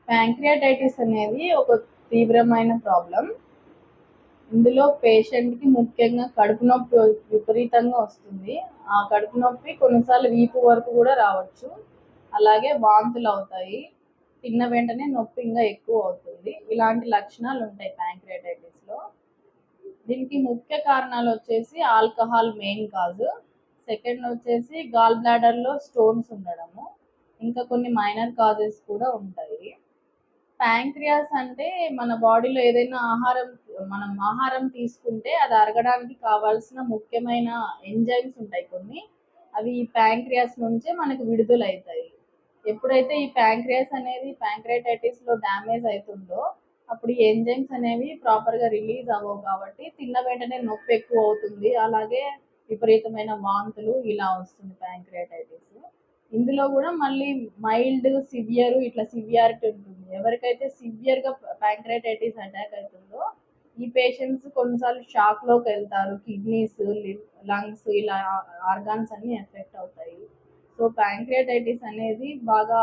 Pancreatitis అనేది ఒక తీవ్రమైన ప్రాబ్లం. ఇందులో పేషెంట్కి ముఖ్యంగా కడుపు నొప్పి విపరీతంగా వస్తుంది. ఆ కడుపు నొప్పి కొన్నిసార్లు వీపు వరకు కూడా రావచ్చు. అలాగే వాంతులు అవుతాయి. తిన్న వెంటనే నొప్పి ఇంకా ఎక్కువ అవుతుంది. ఇలాంటి లక్షణాలు ఉంటాయి ప్యాంక్రియాటైటిస్లో. దీనికి ముఖ్య కారణాలు వచ్చేసి ఆల్కహాల్ మెయిన్ కాజ్. సెకండ్ వచ్చేసి గాల్ బ్లాడర్లో స్టోన్స్ ఉండడము. ఇంకా కొన్ని మైనర్ కాజెస్ కూడా ఉంటాయి. ప్యాంక్రియాస్ అంటే మన బాడీలో ఏదైనా మనం ఆహారం తీసుకుంటే అది అరగడానికి కావాల్సిన ముఖ్యమైన ఎంజైమ్స్ ఉంటాయి కొన్ని. అవి ఈ ప్యాంక్రియాస్ నుంచే మనకు విడుదలవుతాయి. ఎప్పుడైతే ఈ ప్యాంక్రియాస్ అనేది ప్యాంక్రియాటైటిస్లో డ్యామేజ్ అవుతుందో అప్పుడు ఈ ఎంజైమ్స్ అనేవి ప్రాపర్గా రిలీజ్ అవ్వవు కాబట్టి తిన్న వెంటనే నొప్పి ఎక్కువ అవుతుంది. అలాగే విపరీతమైన వాంతులు ఇలా వస్తుంది ప్యాంక్రియాటైటిస్. ఇందులో కూడా మళ్ళీ మైల్డ్, సివియర్ ఇట్లా సివియారిటీ ఉంటుంది. ఎవరికైతే సివియర్గా ప్యాంక్రియాటైటిస్ అటాక్ అవుతుందో ఈ పేషెంట్స్ కొన్నిసార్లు షాక్లోకి వెళ్తారు. కిడ్నీస్, లంగ్స్ ఇలా ఆర్గాన్స్ అన్నీ ఎఫెక్ట్ అవుతాయి. సో ప్యాంక్రియాటైటిస్ అనేది బాగా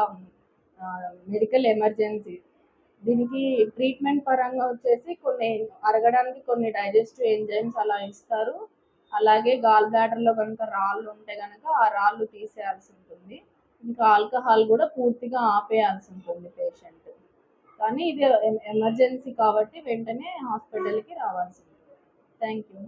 మెడికల్ ఎమర్జెన్సీ. దీనికి ట్రీట్మెంట్ పరంగా వచ్చేసి కొన్ని అరగడానికి కొన్ని డైజెస్టివ్ ఎంజైమ్స్ అలా ఇస్తారు. అలాగే గాల్ బ్లాడర్లో కనుక రాళ్ళు ఉంటే కనుక ఆ రాళ్ళు తీసేయాల్సి ఉంటుంది. ఇంకా ఆల్కహాల్ కూడా పూర్తిగా ఆపేయాల్సి ఉంటుంది పేషెంట్. కానీ ఇది ఎమర్జెన్సీ కాబట్టి వెంటనే హాస్పిటల్కి రావాల్సి ఉంటుంది. Thank you.